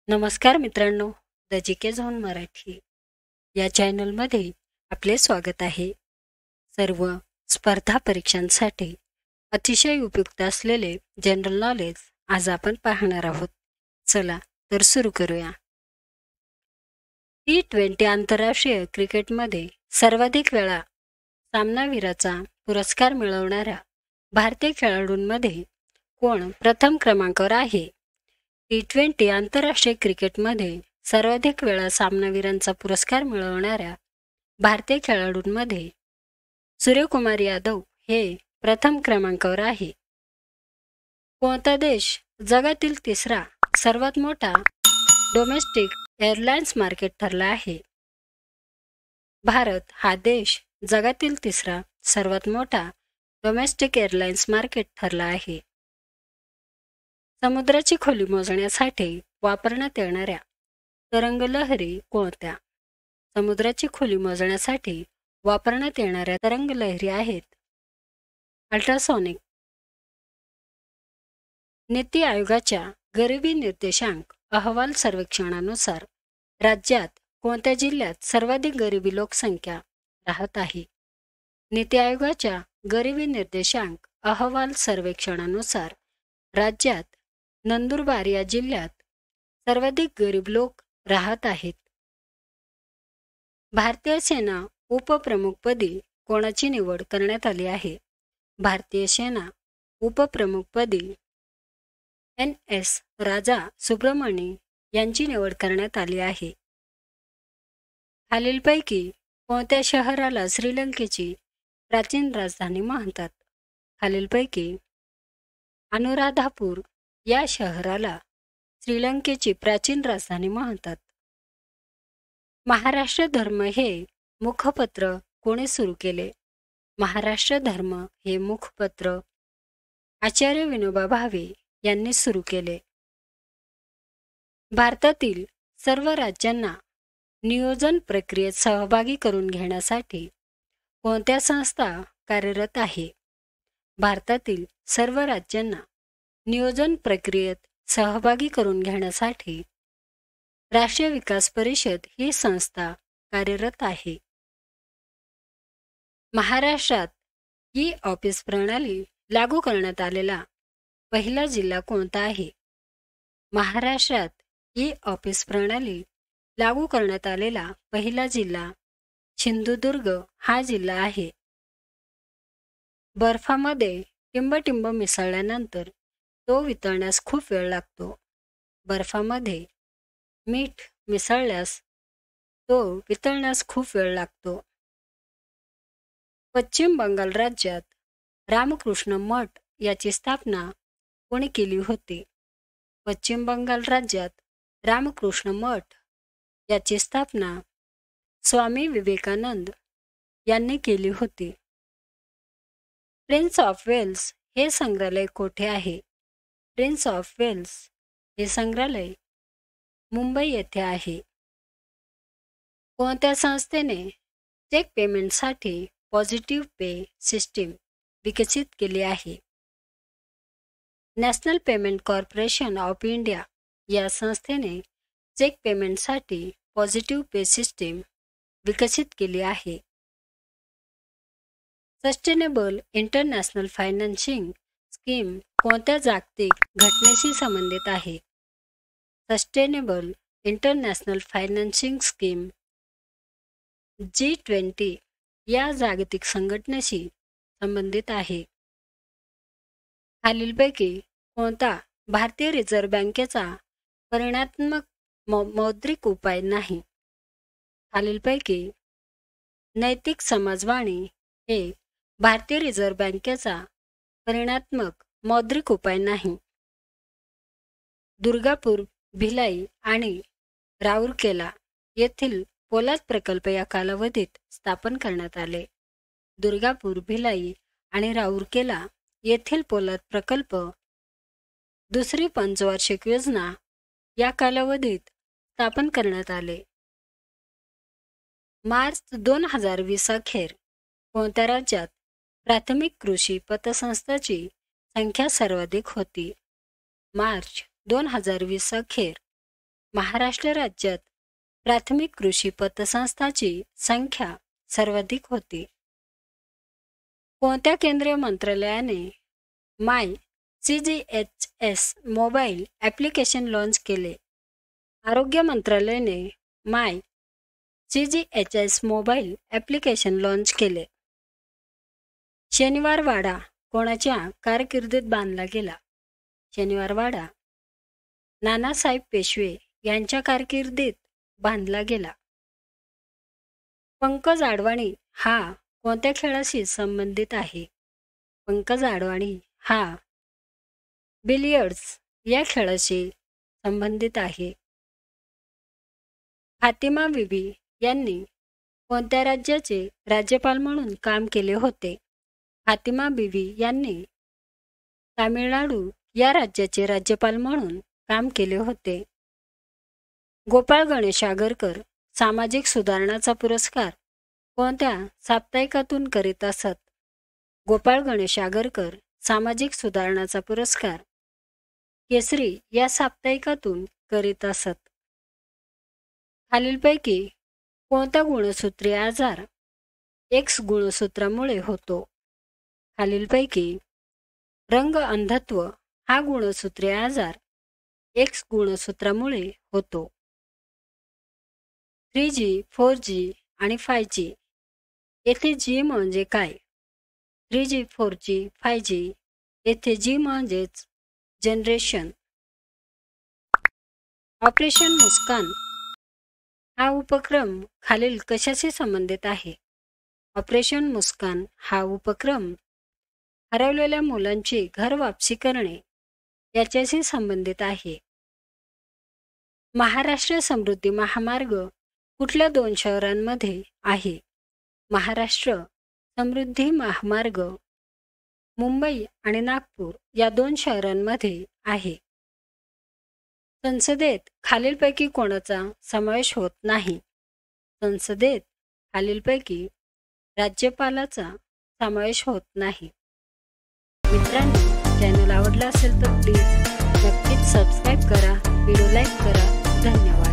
नमस्कार मित्रांनो, the G zone Marathi या चॅनलमध्ये आपले स्वागत आहे. सर्व स्पर्धा परीक्षांसाठी अतिशय उपयुक्त असलेले जनरल नॉलेज आज आपण पाहणार आहोत. चला तर सुरू करूया. T20 आंतरराष्ट्रीय क्रिकेटमध्ये सर्वाधिक वेळा सामनावीराचा पुरस्कार मिळवणाऱ्या भारतीय खेळाडूंमध्ये कोण प्रथम क्रमांकावर आहे? T20 आंतरराष्ट्रीय क्रिकेटमध्ये सर्वाधिक वेळा सामनावीरांचा पुरस्कार मिळवणाऱ्या भारतीय खेळाडूंमध्ये सूर्यकुमार यादव हे प्रथम क्रमांकावर आहे. कोणता देश जगातील तिसरा सर्वात मोठा डोमेस्टिक एअरलाइन्स मार्केट ठरला आहे? भारत हा देश जगातील तिसरा सर्वात मोठा डोमेस्टिक एअरलाइन्स मार्केट ठरला आहे. समुद्राची खोली मोजण्यासाठी वापरण्यात येणाऱ्या तरंगलहरी कोणत्या? समुद्राची खोली मोजण्यासाठी वापरण्यात येणाऱ्या तरंगलहरी आहेत अल्ट्रासॉनिक. नीती आयोगाच्या गरिबी निर्देशांक अहवाल सर्वेक्षणानुसार राज्यात कोणत्या जिल्ह्यात सर्वाधिक गरिबी लोकसंख्या राहत आहे? नीती आयोगाच्या गरिबी निर्देशांक अहवाल सर्वेक्षणानुसार राज्यात नंदुरबार या जिल्ह्यात सर्वाधिक गरीब लोक राहत आहेत. भारतीय सेना उपप्रमुखपदी कोणाची निवड करण्यात आली आहे? भारतीय सेना उपप्रमुखपदी NS राजा सुब्रमणी यांची निवड करण्यात आली आहे. खालीलपैकी कोणत्या शहराला श्रीलंकेची प्राचीन राजधानी म्हणतात? खालीलपैकी अनुराधापूर या शहराला श्रीलंकेची प्राचीन राजधानी म्हणतात. महाराष्ट्र धर्म हे मुखपत्र कोणी सुरू केले? महाराष्ट्र धर्म हे मुखपत्र आचार्य विनोबा भावे यांनी सुरू केले. भारतातील सर्व राज्यांना नियोजन प्रक्रियेत सहभागी करून घेण्यासाठी कोणत्या संस्था कार्यरत आहे? भारतातील सर्व राज्यांना नियोजन प्रक्रियेत सहभागी करून घेण्यासाठी राष्ट्रीय विकास परिषद ही संस्था कार्यरत आहे. महाराष्ट्रात ई-ऑफिस प्रणाली लागू करण्यात आलेला पहिला जिल्हा कोणता आहे? महाराष्ट्रात ई-ऑफिस प्रणाली लागू करण्यात आलेला पहिला जिल्हा सिंधुदुर्ग हा जिल्हा आहे. बर्फामध्ये टिंबटिंब मिसळल्यानंतर तो वितळण्यास खूप वेळ लागतो. बर्फामध्ये मीठ मिसळल्यास तो वितळण्यास खूप वेळ लागतो. पश्चिम बंगाल राज्यात रामकृष्ण मठ याची स्थापना कोणी केली होती? पश्चिम बंगाल राज्यात रामकृष्ण मठ याची स्थापना स्वामी विवेकानंद यांनी केली होती. प्रिन्स ऑफ वेल्स हे संग्रहालय कोठे आहे? प्रिन्स ऑफ वेल्स हे संग्रहालय मुंबई येथे आहे. कोणत्या संस्थेने चेक पेमेंटसाठी पॉझिटिव्ह पे सिस्टीम विकसित केली आहे? National payment corporation of India या संस्थेने चेक पेमेंटसाठी पॉझिटिव्ह पे सिस्टीम विकसित केली आहे. सस्टेनेबल इंटरनॅशनल फायनान्सिंग स्कीम कोणत्या जागतिक घटनेशी संबंधित आहे? Sustainable international financing scheme G20 या जागतिक संघटनेशी संबंधित आहे. खालीलपैकी कोणता भारतीय रिझर्व्ह बँकेचा परिणात्मक मौद्रिक उपाय नाही? खालीलपैकी नैतिक समाजवाणी हे भारतीय रिझर्व्ह बँकेचा परिणात्मक मौद्रिक उपाय नाही. दुर्गापूर, भिलाई आणि राऊरकेला येथील पोलाद प्रकल्प या कालावधीत स्थापन करण्यात आले. दुर्गापूर, भिलाई आणि राऊरकेला येथील पोलाद प्रकल्प दुसरी पंचवार्षिक योजना या कालावधीत स्थापन करण्यात आले. मार्च 2020 अखेर कोणत्या राज्यात प्राथमिक कृषी पतसंस्थांची संख्या सर्वाधिक होती? मार्च 2020 अखेर महाराष्ट्र राज्यात प्राथमिक कृषी पतसंस्थांची संख्या सर्वाधिक होती? कोणत्या केंद्रीय मंत्रालयाने माय CGHS मोबाईल ॲप्लिकेशन लॉन्च केले? आरोग्य मंत्रालयाने माय CGHS मोबाईल ॲप्लिकेशन लॉन्च केले. शनिवार वाडा कोणाच्या कारकिर्दीत बांधला गेला? शनिवार वाडा नानासाहेब पेशवे यांच्या कारकिर्दीत बांधला गेला. पंकज अडवाणी हा कोणत्या खेळाशी संबंधित आहे? पंकज अडवाणी हा बिलियर्ड्स या खेळाशी संबंधित आहे. फातिमा बीबी यांनी कोणत्या राज्याचे राज्यपाल म्हणून काम केले होते? फातिमा बीबी यांनी तामिळनाडू या राज्याचे राज्यपाल म्हणून काम केले होते. गोपाळ गणेश आगरकर सामाजिक सुधारणाचा पुरस्कार कोणत्या साप्ताहिकातून करीत असत? गोपाळ गणेश आगरकर सामाजिक सुधारणाचा पुरस्कार केसरी या साप्ताहिकातून करीत असत. खालीलपैकी कोणता गुणसूत्रीय आजार X गुणसूत्रामुळे होतो? खालीलपैकी रंग अंधत्व हा गुणसूत्रीय आजार X गुणसूत्रामुळे होतो. 3G, 4G आणि 5G येथे G म्हणजे काय? 3G, 4G, 5G येथे G म्हणजेच जनरेशन. ऑपरेशन मुस्कान हा उपक्रम खालील कशाशी संबंधित आहे? ऑपरेशन मुस्कान हा उपक्रम हरवलेल्या मुलांची घर वापसी करणे याच्याशी संबंधित आहे. महाराष्ट्र समृद्धी महामार्ग कुठल्या 2 शहरांमध्ये आहे? महाराष्ट्र समृद्धी महामार्ग मुंबई आणि नागपूर या 2 शहरांमध्ये आहे. संसदेत खालीलपैकी कोणाचा समावेश होत नाही? संसदेत खालीलपैकी राज्यपालाचा समावेश होत नाही. मित्रांनो, चॅनल आवडला असेल तर प्लीज नक्कीच सबस्क्राईब करा, व्हिडिओ लाईक करा. धन्यवाद.